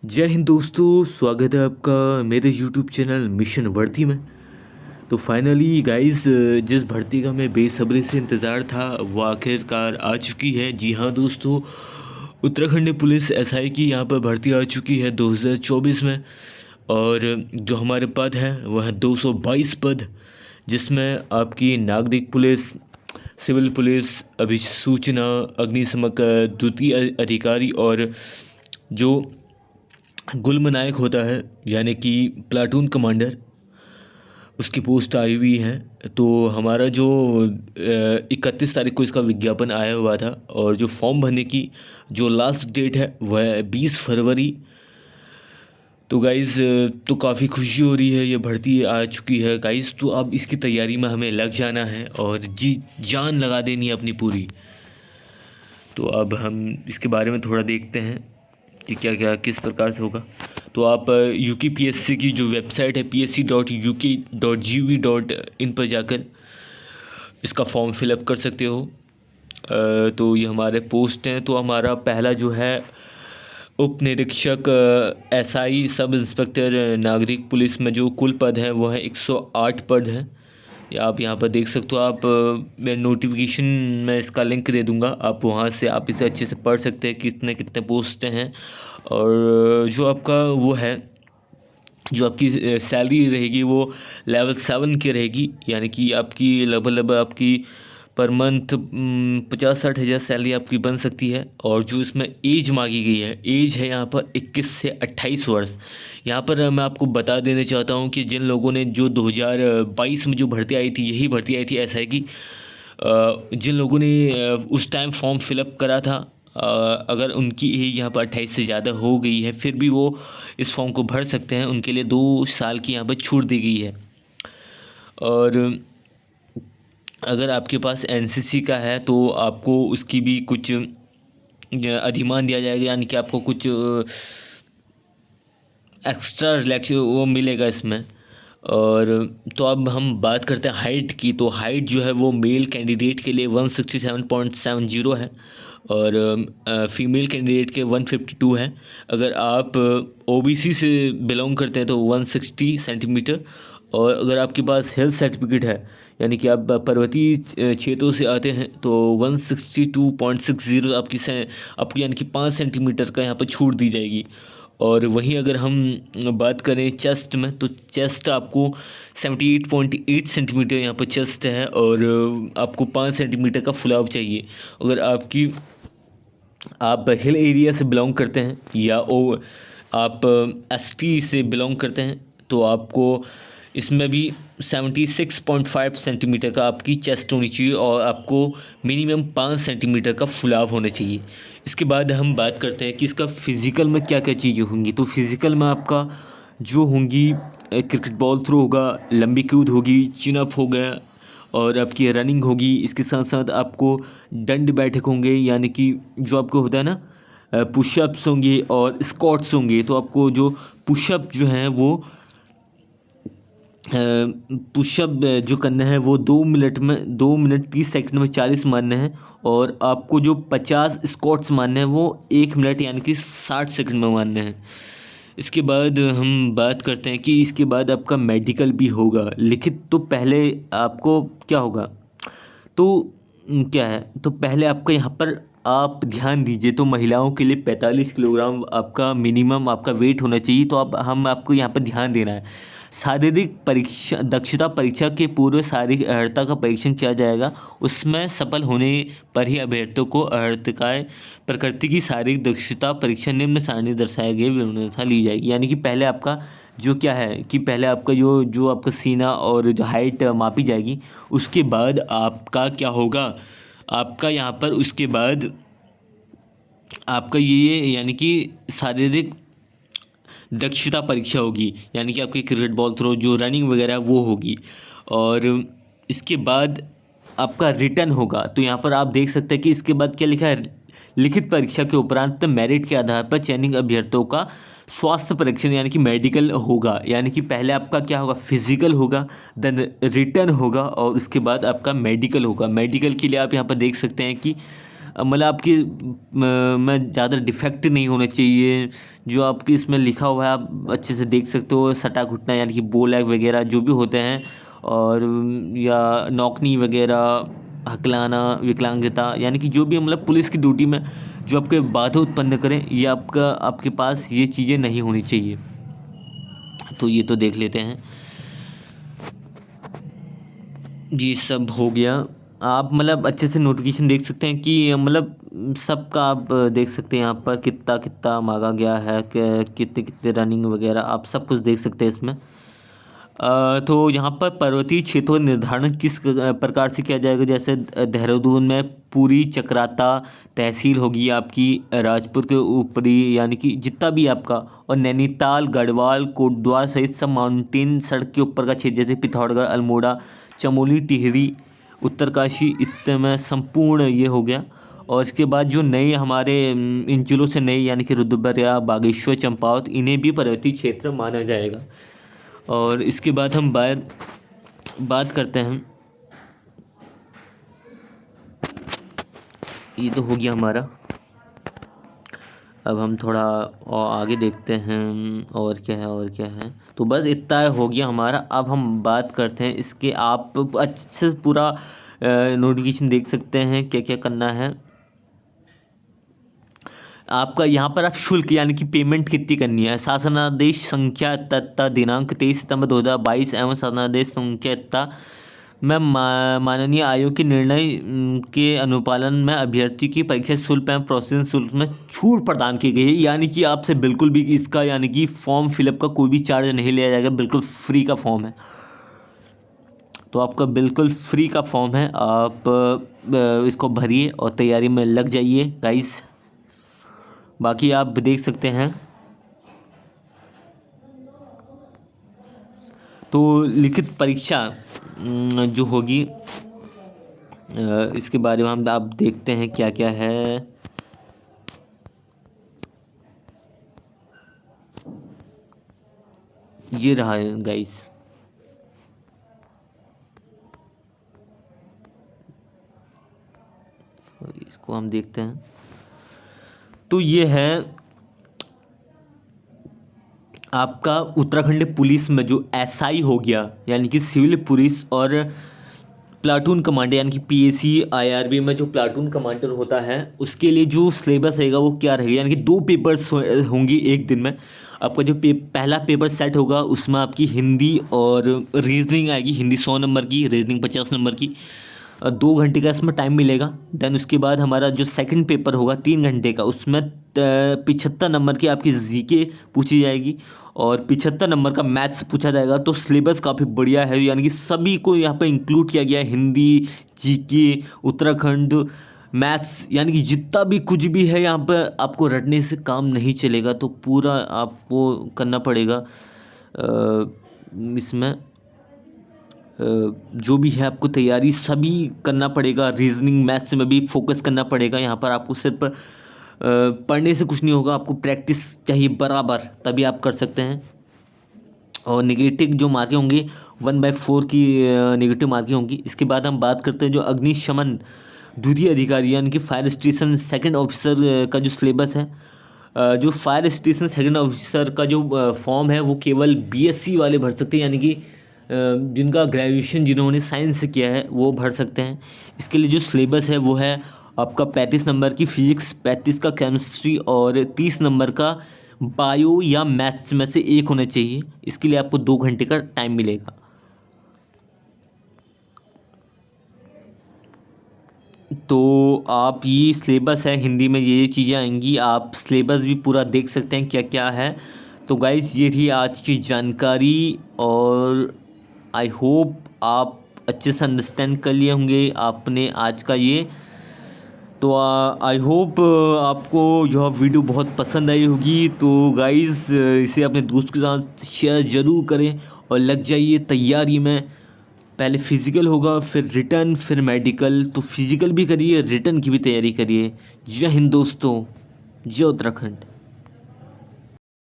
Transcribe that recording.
जय हिंद दोस्तों, स्वागत है आपका मेरे यूट्यूब चैनल मिशन वर्दी में। तो फाइनली गाइस, जिस भर्ती का मैं बेसब्री से इंतज़ार था वो आखिरकार आ चुकी है। जी हाँ दोस्तों, उत्तराखंड पुलिस एसआई की यहाँ पर भर्ती आ चुकी है 2024 में। और जो हमारे पद हैं वह है 222 पद, जिसमें आपकी नागरिक पुलिस, सिविल पुलिस, अभिसूचना, अग्निशमक द्वितीय अधिकारी और जो गुलमनायक होता है यानी कि प्लाटून कमांडर, उसकी पोस्ट आई हुई है। तो हमारा जो 31 तारीख को इसका विज्ञापन आया हुआ था और जो फॉर्म भरने की जो लास्ट डेट है वह है 20 फरवरी। तो गाइज़, तो काफ़ी खुशी हो रही है, ये भर्ती आ चुकी है गाइज़। तो अब इसकी तैयारी में हमें लग जाना है और जी जान लगा देनी है अपनी पूरी। तो अब हम इसके बारे में थोड़ा देखते हैं कि क्या क्या किस प्रकार से होगा। तो आप UKPSC की जो वेबसाइट है psc.uk.gov.in पर जाकर इसका फॉर्म फिलअप कर सकते हो। तो ये हमारे पोस्ट हैं। तो हमारा पहला जो है उप निरीक्षक SI सब इंस्पेक्टर नागरिक पुलिस में जो कुल पद हैं वो है 108 पद हैं। या आप यहाँ पर देख सकते हो। आप मैं नोटिफिकेशन में इसका लिंक दे दूँगा, आप वहाँ से आप इसे अच्छे से पढ़ सकते हैं कितने कितने पोस्ट हैं। और जो आपका वो है, जो आपकी सैलरी रहेगी वो लेवल 7 की रहेगी, यानी कि आपकी लगभग आपकी पर मंथ 50-60 हज़ार सैलरी आपकी बन सकती है। और जो इसमें एज मांगी गई है, एज है यहाँ पर 21 से 28 वर्ष। यहाँ पर मैं आपको बता देना चाहता हूँ कि जिन लोगों ने जो 2022 में जो भर्ती आई थी, यही भर्ती आई थी एसआई की, जिन लोगों ने उस टाइम फॉर्म फिलअप करा था, अगर उनकी एज यहाँ पर 28 से ज़्यादा हो गई है फिर भी वो इस फॉर्म को भर सकते हैं। उनके लिए 2 साल की यहाँ पर छूट दी गई है। और अगर आपके पास एनसीसी का है तो आपको उसकी भी कुछ अधिमान दिया जाएगा, यानी कि आपको कुछ एक्स्ट्रा रिलैक्स वो मिलेगा इसमें। और तो अब हम बात करते हैं हाइट की। तो हाइट जो है वो मेल कैंडिडेट के लिए 167.70 है और फीमेल कैंडिडेट के 152 है। अगर आप ओबीसी से बिलोंग करते हैं तो 160 सेंटीमीटर। और अगर आपके पास हेल्थ सर्टिफिकेट है, यानी कि आप पर्वतीय क्षेत्रों से आते हैं, तो 162.60 आपकी यानी कि 5 सेंटीमीटर का यहाँ पर छूट दी जाएगी। और वहीं अगर हम बात करें चेस्ट में, तो चेस्ट आपको 78.8 सेंटीमीटर यहाँ पर चेस्ट है और आपको 5 सेंटीमीटर का फुलाव चाहिए। अगर आप हिल एरिया से बिलोंग करते हैं या आप एसटी से बिलोंग करते हैं तो आपको इसमें भी 76.5 सेंटीमीटर का आपकी चेस्ट होनी चाहिए और आपको मिनिमम 5 सेंटीमीटर का फुलाव होना चाहिए। इसके बाद हम बात करते हैं कि इसका फ़िज़िकल में क्या क्या चीज़ें होंगी। तो फिज़िकल में आपका जो होंगी, क्रिकेट बॉल थ्रो होगा, लंबी कूद होगी, चिन अप हो गया और आपकी रनिंग होगी। इसके साथ साथ आपको दंड बैठक होंगे, यानी कि जो आपको होता है ना, पुशअप्स होंगे और स्क्वाट्स होंगे। तो आपको जो पुशअप जो हैं वो पुशअप जो करना है वो 2 मिनट 30 सेकंड में 40 मारने हैं। और आपको जो 50 स्क्वाट्स मारने हैं वो 1 मिनट यानी कि 60 सेकंड में मारने हैं। इसके बाद हम बात करते हैं कि इसके बाद आपका मेडिकल भी होगा लिखित। तो पहले आपको क्या होगा, तो क्या है, तो पहले आपका यहाँ पर आप ध्यान दीजिए। तो महिलाओं के लिए 45 किलोग्राम आपका मिनिमम आपका वेट होना चाहिए। तो अब हम आपको यहाँ पर ध्यान देना है। शारीरिक परीक्षा, दक्षता परीक्षा के पूर्व शारीरिक अर्हता का परीक्षण किया जाएगा। उसमें सफल होने पर ही अभ्यर्थियों को अर्हतकाय प्रकृति की शारीरिक दक्षता परीक्षा निम्न सारणी दर्शाए गए विवरणता ली जाएगी। यानी कि पहले आपका जो क्या है कि पहले आपका जो आपका सीना और जो हाइट मापी जाएगी, उसके बाद आपका क्या होगा, आपका यहाँ पर उसके बाद आपका ये यानी कि शारीरिक दक्षता परीक्षा होगी, यानी कि आपकी क्रिकेट बॉल थ्रो, जो रनिंग वगैरह वो होगी। और इसके बाद आपका रिटर्न होगा। तो यहाँ पर आप देख सकते हैं कि इसके बाद क्या लिखा है, लिखित परीक्षा के उपरांत मेरिट के आधार पर चयनित अभ्यर्थियों का स्वास्थ्य परीक्षण यानी कि मेडिकल होगा। यानी कि पहले आपका क्या होगा, फिजिकल होगा, देन रिटर्न होगा और उसके बाद आपका मेडिकल होगा। मेडिकल के लिए आप यहाँ पर देख सकते हैं कि मतलब आपकी में ज़्यादा डिफेक्ट नहीं होना चाहिए। जो आपकी इसमें लिखा हुआ है आप अच्छे से देख सकते हो, सटा घुटना यानी कि बो लैग वगैरह जो भी होते हैं, और या नौकनी वगैरह, हकलाना, विकलांगता, यानी कि जो भी मतलब पुलिस की ड्यूटी में जो आपके बाधा उत्पन्न करें, ये आपके पास ये चीज़ें नहीं होनी चाहिए। तो ये तो देख लेते हैं, ये सब हो गया। आप मतलब अच्छे से नोटिफिकेशन देख सकते हैं कि मतलब सबका आप देख सकते हैं यहाँ पर कितना कितना मांगा गया है, कितने कितने रनिंग वगैरह आप सब कुछ देख सकते हैं इसमें। तो यहाँ पर पर्वतीय क्षेत्रों का निर्धारण किस प्रकार से किया जाएगा, जैसे देहरादून में पूरी चक्राता तहसील होगी आपकी, राजपुर के ऊपरी यानी कि जितना भी आपका, और नैनीताल, गढ़वाल, कोटद्वार सहित सब माउंटेन सड़क के ऊपर का क्षेत्र, जैसे पिथौरागढ़, अल्मोड़ा, चमोली, टिहरी, उत्तरकाशी, इतने में संपूर्ण ये हो गया। और इसके बाद जो नए हमारे इन जिलों से नए यानी कि रुद्रप्रयाग, बागेश्वर, चंपावत, इन्हें भी पर्वतीय क्षेत्र माना जाएगा। और इसके बाद हम बात करते हैं, ये तो हो गया हमारा। अब हम थोड़ा और आगे देखते हैं और क्या है और क्या है। तो बस इतना हो गया हमारा। अब हम बात करते हैं इसके, आप अच्छे से पूरा नोटिफिकेशन देख सकते हैं क्या क्या करना है आपका। यहाँ पर आप शुल्क यानी कि पेमेंट कितनी करनी है, शासनादेश संख्या तथा दिनांक 23 सितंबर 2022 एवं शासनादेश संख्या तथा में माननीय आयोग के निर्णय के अनुपालन में अभ्यर्थी की परीक्षा शुल्क एवं प्रोसेसिंग शुल्क में छूट प्रदान की गई है। यानी कि आपसे बिल्कुल भी इसका यानी कि फॉर्म फिलअप का कोई भी चार्ज नहीं लिया जाएगा, बिल्कुल फ्री का फॉर्म है। तो आपका बिल्कुल फ्री का फॉर्म है, आप इसको भरिए और तैयारी में लग जाइए गाइस। बाकी आप देख सकते हैं। तो लिखित परीक्षा जो होगी इसके बारे में हम आप देखते हैं क्या क्या है। ये रहा है गाइस, इसको हम देखते हैं। तो ये है आपका उत्तराखंड पुलिस में जो एसआई हो गया यानी कि सिविल पुलिस, और प्लाटून कमांडर यानी कि पीएसी आईआरबी में जो प्लाटून कमांडर होता है, उसके लिए जो सिलेबस रहेगा वो क्या रहेगा, यानी कि 2 पेपर्स होंगी एक दिन में। आपका जो पहला पेपर सेट होगा उसमें आपकी हिंदी और रीजनिंग आएगी। हिंदी 100 नंबर की, रीजनिंग 50 नंबर की। 2 घंटे का इसमें टाइम मिलेगा। देन उसके बाद हमारा जो सेकंड पेपर होगा 3 घंटे का, उसमें 75 नंबर की आपकी जीके पूछी जाएगी और 75 नंबर का मैथ्स पूछा जाएगा। तो सिलेबस काफ़ी बढ़िया है, यानी कि सभी को यहाँ पे इंक्लूड किया गया है। हिंदी, जीके, उत्तराखंड, मैथ्स, यानी कि जितना भी कुछ भी है यहाँ पर आपको रटने से काम नहीं चलेगा। तो पूरा आपको करना पड़ेगा इसमें जो भी है आपको तैयारी सभी करना पड़ेगा। रीजनिंग, मैथ्स में भी फोकस करना पड़ेगा। यहाँ पर आपको सिर्फ पढ़ने से कुछ नहीं होगा, आपको प्रैक्टिस चाहिए बराबर, तभी आप कर सकते हैं। और नेगेटिव जो मार्कें होंगी 1/4 की नेगेटिव मार्कें होंगी। इसके बाद हम बात करते हैं जो अग्निशमन द्वितीय अधिकारी यानी कि फायर स्टेशन सेकंड ऑफिसर का जो सिलेबस है। जो फायर स्टेशन सेकंड ऑफिसर का जो फॉर्म है वो केवल बीएससी वाले भर सकते हैं, यानी कि जिनका ग्रेजुएशन जिन्होंने साइंस से किया है वो भर सकते हैं। इसके लिए जो सिलेबस है वो है आपका 35 नंबर की फिजिक्स, 35 का केमिस्ट्री और 30 नंबर का बायो या मैथ्स में से एक होना चाहिए। इसके लिए आपको 2 घंटे का टाइम मिलेगा। तो आप ये सिलेबस है, हिंदी में ये चीज़ें आएंगी। आप सिलेबस भी पूरा देख सकते हैं क्या क्या है। तो गाइस ये थी आज की जानकारी, और आई होप आप अच्छे से अंडरस्टैंड कर लिए होंगे आपने आज का ये। तो आई होप आपको यह वीडियो बहुत पसंद आई होगी। तो गाइस इसे अपने दोस्त के साथ शेयर ज़रूर करें और लग जाइए तैयारी में। पहले फिज़िकल होगा, फिर रिटर्न, फिर मेडिकल। तो फिज़िकल भी करिए, रिटर्न की भी तैयारी करिए। जय हिंद दोस्तों, जय उत्तराखंड।